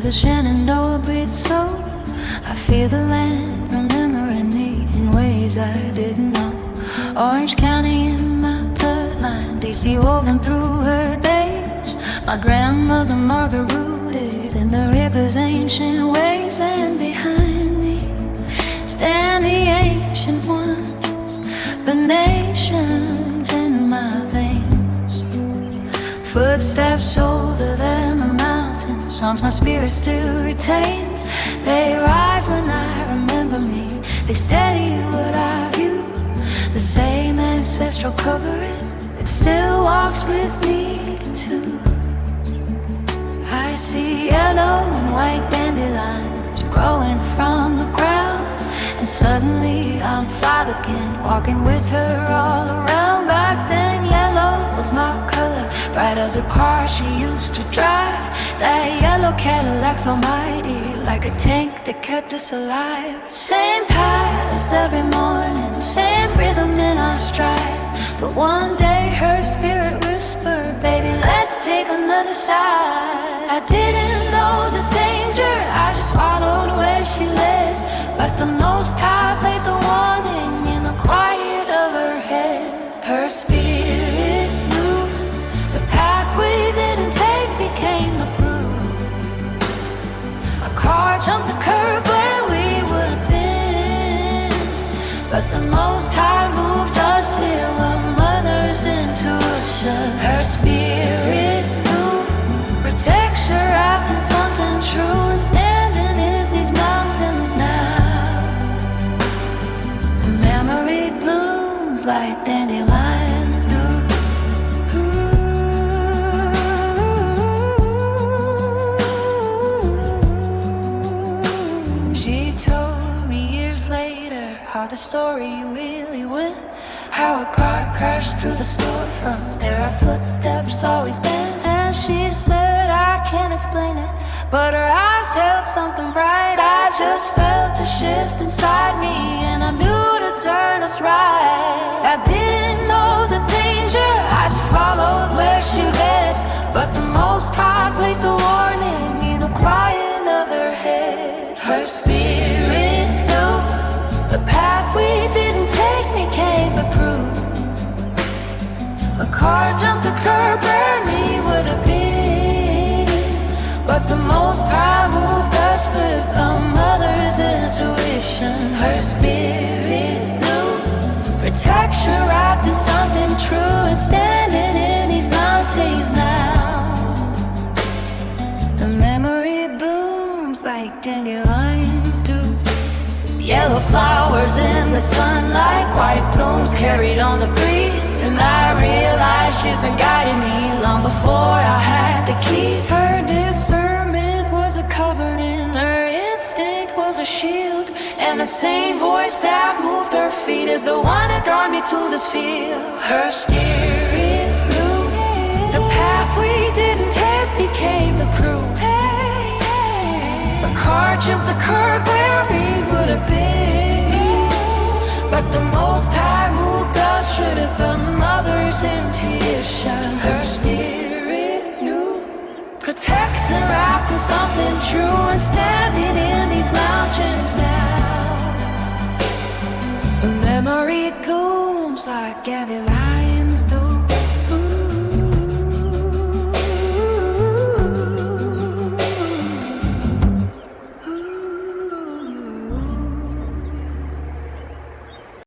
the Shenandoah breathes slow. I feel the land remembering me in ways I didn't know. Orange County in my bloodline, DC woven through her days. My grandmother Margaret rooted in the river's ancient ways. And behind me stand the ancient ones, the nations in my veins. Footsteps older than the mountains, songs my spirit still retains. They rise when I remember me, they steady what I view. The same ancestral covering that still walks with me too. I see yellow and white dandelions growing from the ground, and suddenly I'm 5 again, walking with her all around. Back then yellow was my color, bright as a car she used to drive. That yellow Cadillac felt mighty, like a tank that kept us alive. Same path every morning, same rhythm in our stride. But one day her spirit whispered, baby, let's take another side. I didn't know the danger, I just followed where she led. But the Most High placed a warning in the quiet of her head. Her spirit knew the path we didn't take became the proof. A car jumped the curb where we would have been, but the Most High moved us here, we're mother's intuition. Her spirit knew protection wrapped in something true, and standing is these mountains now. The memory blooms like dandelions do. She told me years later how the story really went, how a car crashed through the storefront, there are footsteps always been. And she said I can't explain it, but her eyes held something bright. I just felt a shift inside me, and I knew to turn us right. I didn't know the danger, I just followed where she led. But the Most High placed a warning in the quiet of her head. Her spirit knew the path we didn't take became a proof. A car jumped a curb where we would have been, but the Most High moved us with a mother's intuition. Her spirit knew protection wrapped in something true, and standing in these mountains now. The memory blooms like dandelions do. Yellow flowers in the sunlight, white blooms carried on the breeze. And I realized she's been guiding me long before I had the keys. Her discernment was a covering, her instinct was a shield, and the same voice that moved her feet is the one that drawn me to this field. Her steering knew the path we didn't take became the proof. A car jumped the curb where we would have been, but the Most High moved us through the mother's intuition. Her spirit knew protection wrapped in something true, and standing in these mountains now. The memory blooms like dandelions.